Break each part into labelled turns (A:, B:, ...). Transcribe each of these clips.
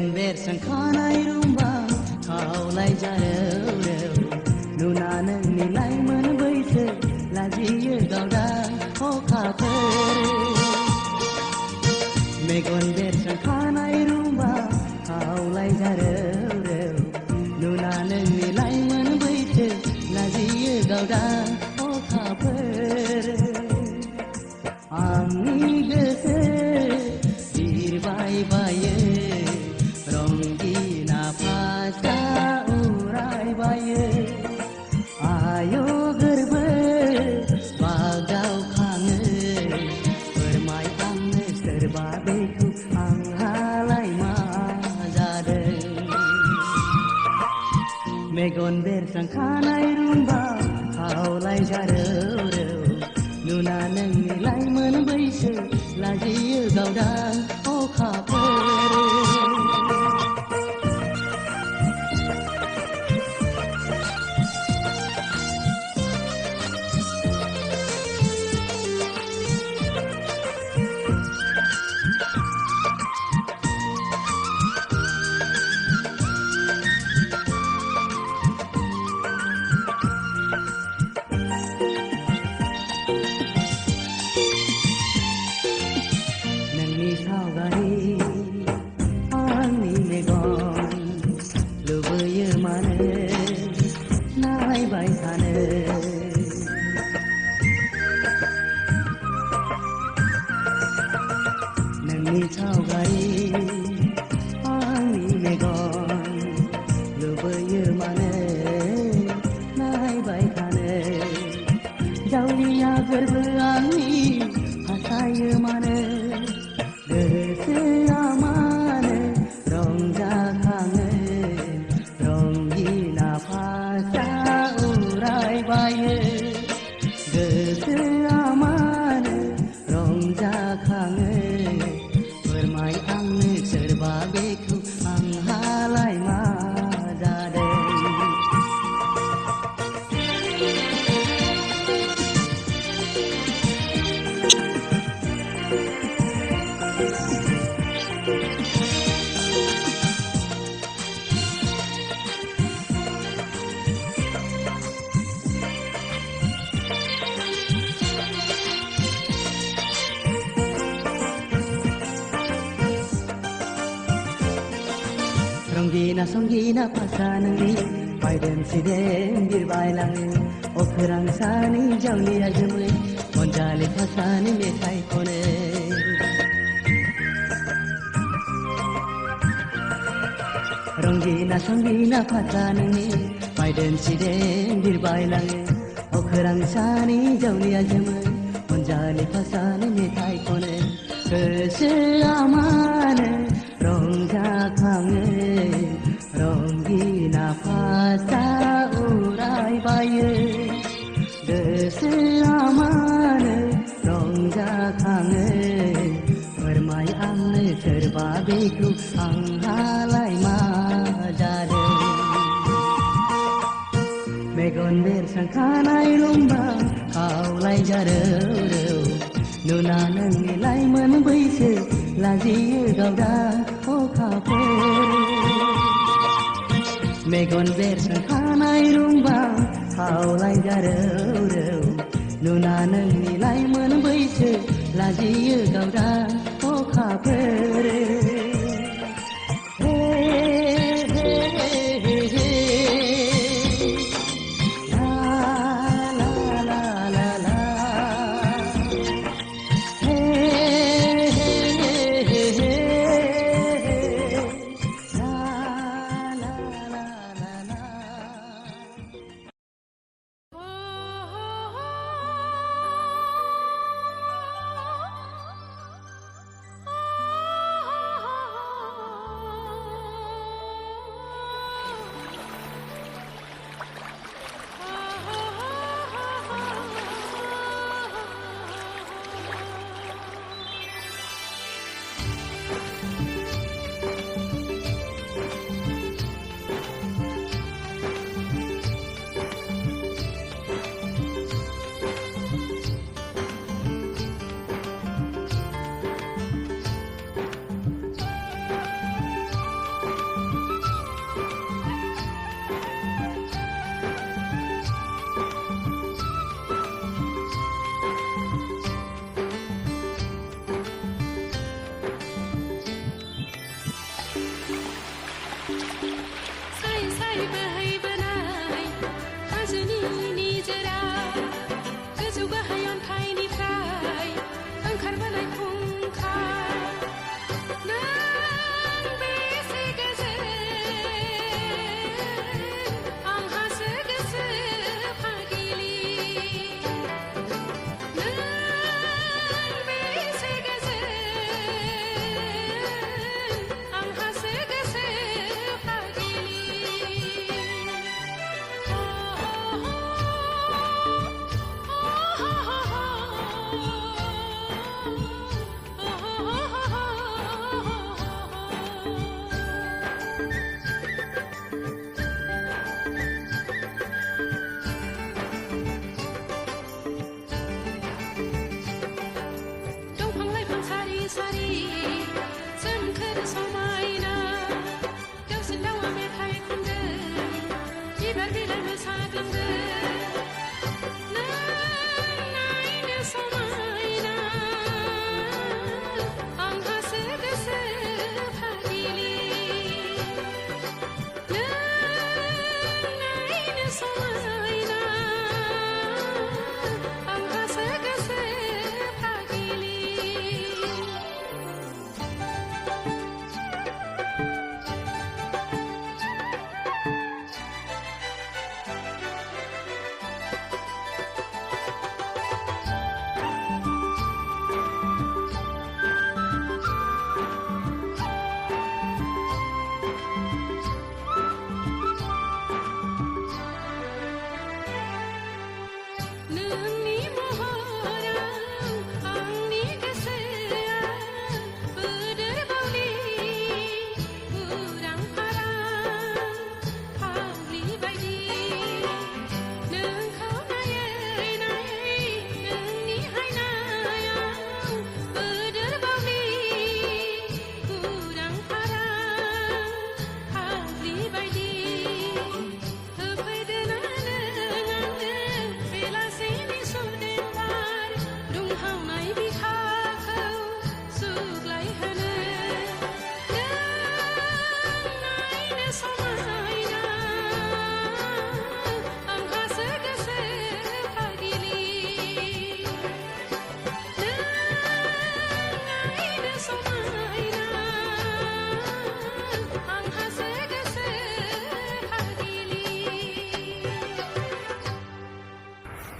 A: मेगन बेरखांखानाय रुंबां खावलाय जारौ नुना नोंनि लाइमोन बैसो लाजियो गावदां अखाफोर मेगन बेरखांखानाय रुंबां खावलाय जारौ नुना नोंनि लाइमोन बैसो लाजियो गावदां अखाफोर आंनि गोसो बिरबाय बायो रंगिना फासा उरायबायो आय' गोरबो बागदावखाङो फोरमाय आंनो सोरबा बेखौ आंहालाय मा जादों मेगन बेरखांखानाय रुंबां खावलाय जारौ नुना नोंनि लाइमोन बैसो लाजियो गावदां अखाफोर Songgina songgina pasanangi Baiden sidem birbailangi Okerang sani jauhni ajamui Monjali pasani metai kone Ronggina songgina pasanangi Baiden sidem birbailangi Okerang sani jauhni ajamui Monjali pasani metai kone Keseamane rongjakange Ronggina fasa uraibaye Keseamane rongjakange Permai angne serba beku anghalai ma jadeng Megon bersangkanai rumbang kaulai jareu Nuna nangni laiman बैसो लाजियो गावदां अखाफोर मेगन बेरखांखानाय रुंबां खावलाय जारौ नुना नोंनि लाइमोन बैसो लाजियो गावदां अखाफोर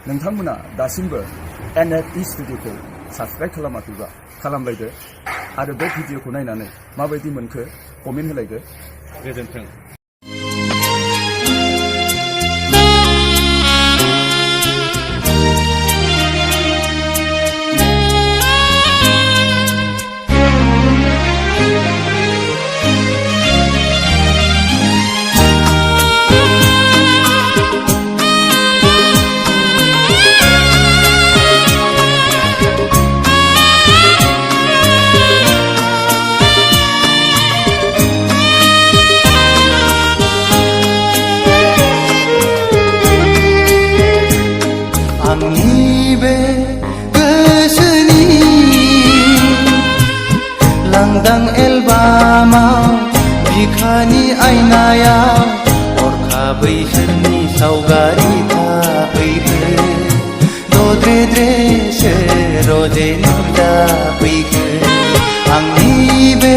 B: नोंथांमोना दासिमबो NFT स्टुडिय'खौ साबस्क्राइब खालामाखैबा खालामलायदो आरो बे भिडिअखौ नायनानै माबायदि मोनखो कमेन्ट होलायदो। गोजोन्थों।
C: आंनि बे गोसोनि लांदां एलबामाव बिखानि आयनायाव हरखाबै सोरनि सावगारि थाफैखो दद्रेद्रेसो रजे नुजाफैखो आंनि बे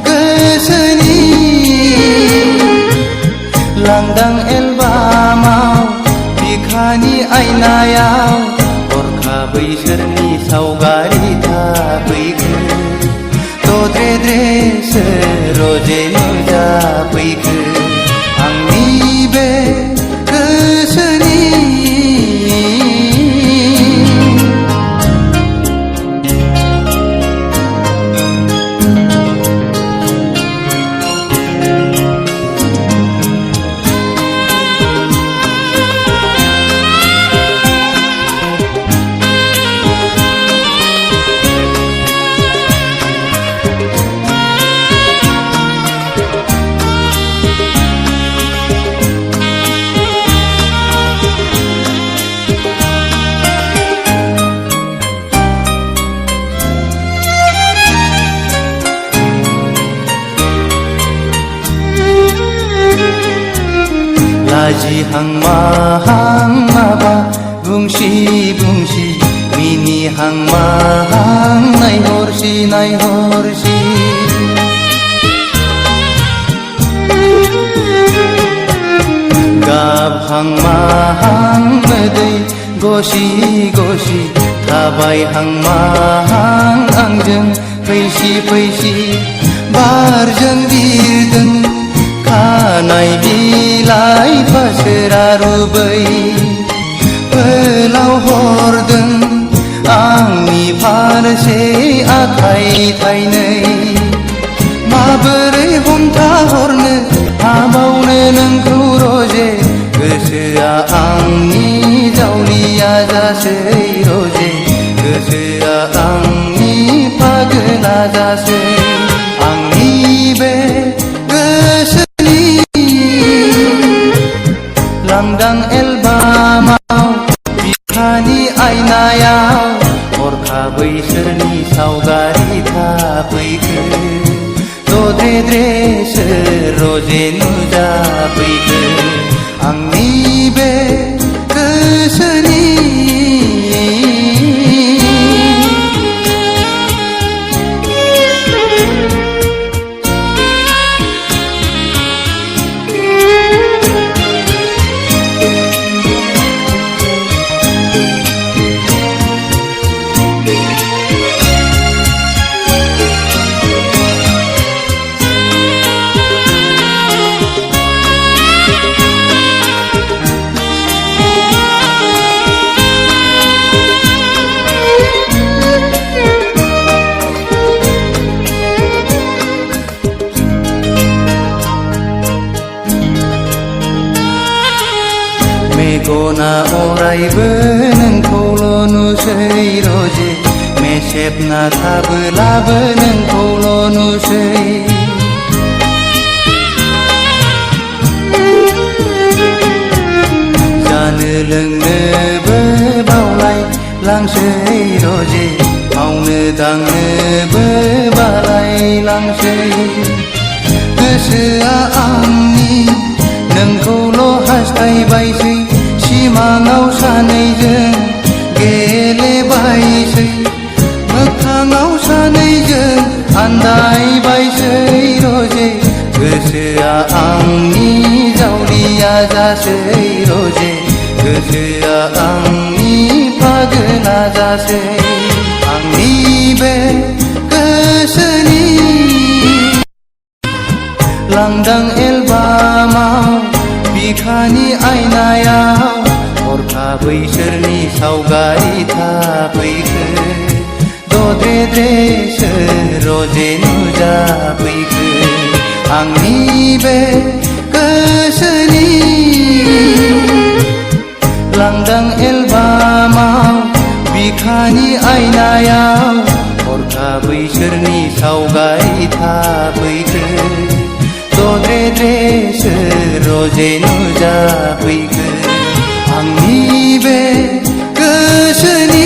C: गोसोनि लांदां एलबामाव बिखानि आयनायाव हरखाबै सोरनि सावगारि थाफैखो दद्रेद्रेसो रजे नुजाफैखो आंनि बे गोसोनि लाजिहां माहां माबा बुंसि बुंसि मिनिहां माहां नायहरसि नायहरसि गाबहां माहां मोदै गसि गसि थाबायहां माहां आंजों फैसि फैसि बारजों बिरदों खानाय बिलाइ फासोरा रुबै फोलाव हरदों आंनि फारसे आखाइ थाइनै माबोरै हमथाहरनो हाबावनो नोंखौ रजे गोसोआ आंनि जावलिया जासै रजे गोसोआ आंनि पागला जासै आंनि बे गोसोनि लांदां लांदां एलबामाव बिखानि आयनायाव हरखाबै सोरनि सावगारि थाफैखो दद्रे सोर रजे नुजाफैखो आंनि बे गोसोनि मेगना अरायबो नोंखौल' नुसै रजे मेसेबना थाबोलाबो नोंखौल' नुसै जानो लोंनोबो बावलाय लांसै रजे मावनो दांनोबो बालाय लांसै गोसोआ आंनि नोंखौल' हास्थायबायसै सिमाङाव सानैजों गेलेबायसै मोगथाङाव सानैजों आन्दायबायसै रजे गोसोआ आंनि जावलिया जासै रजे गोसोआ आंनि फागोना जासै आंनि बे गोसोनि लांदां एलबामाव बिखानि आयनायाव हरखाबै सोरनि सावगारि थाफैखो दद्रे सोर रजे नुजाफैखो आंनि बे गोसोनि लांदां एलबामाव बिखानि आयनायाव हरखाबै सोरनि सावगारि थाफैखो दद्रे सोर रजे नुजाफैखो आंनि बे गोसोनि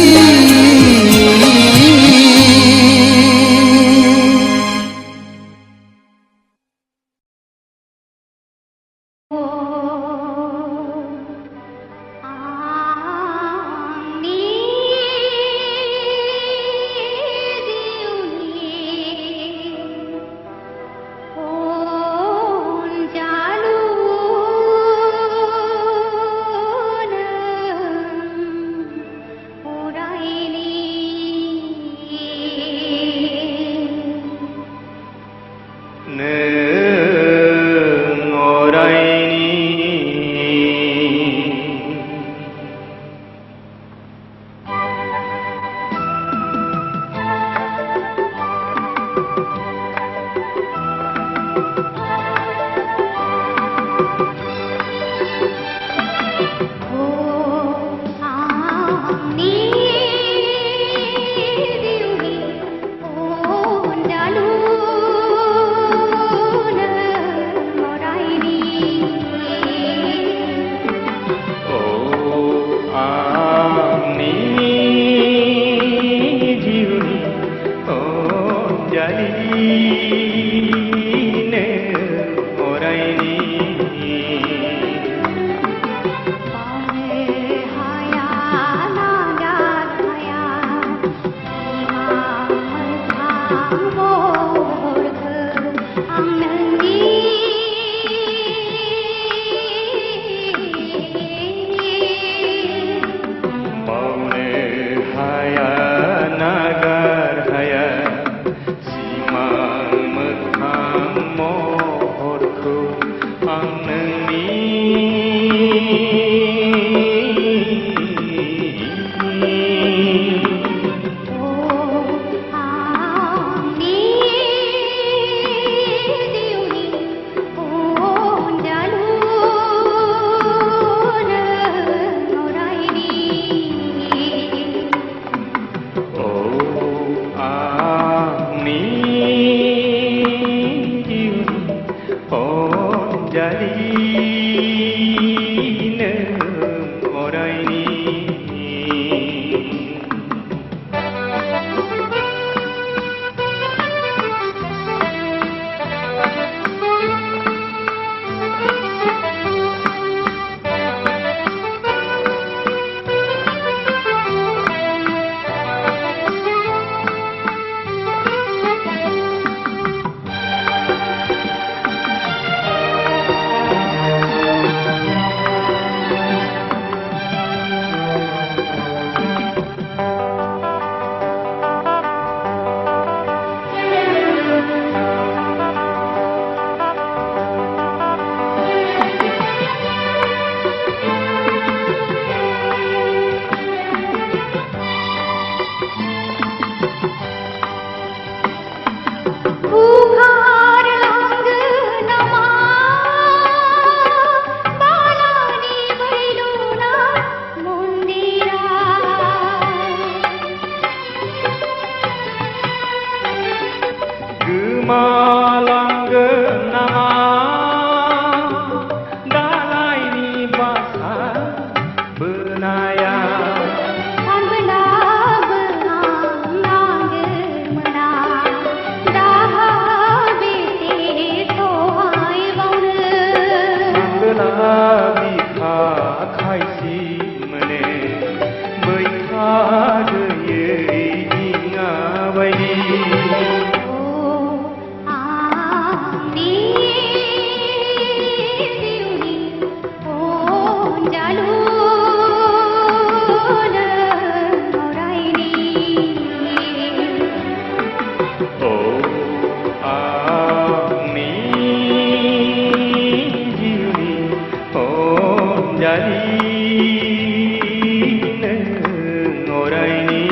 C: नों अरायनि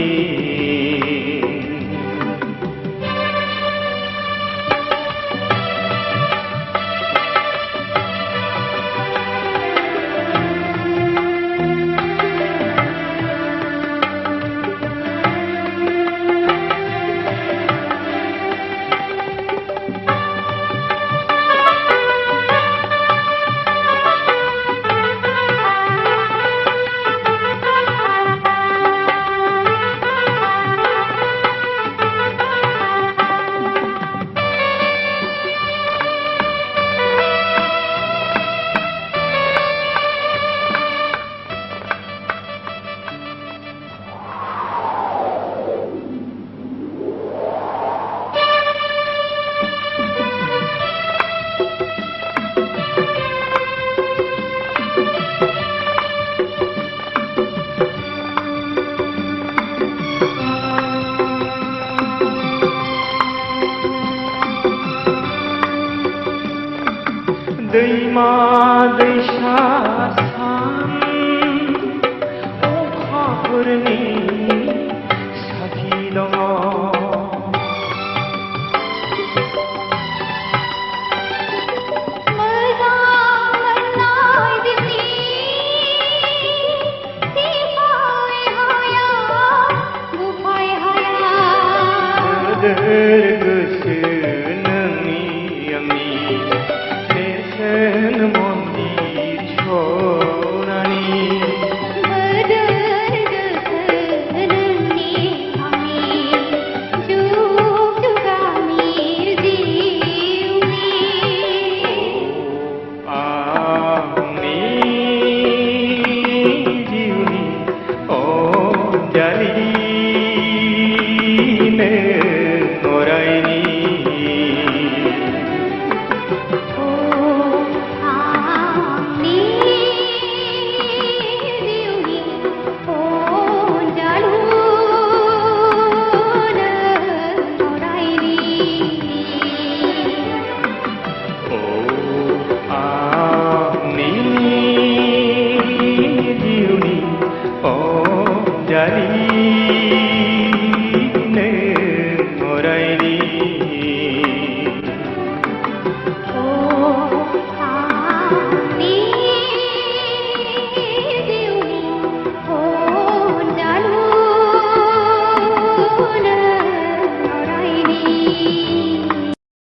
C: दैमा दैसा सान अखाफोरनि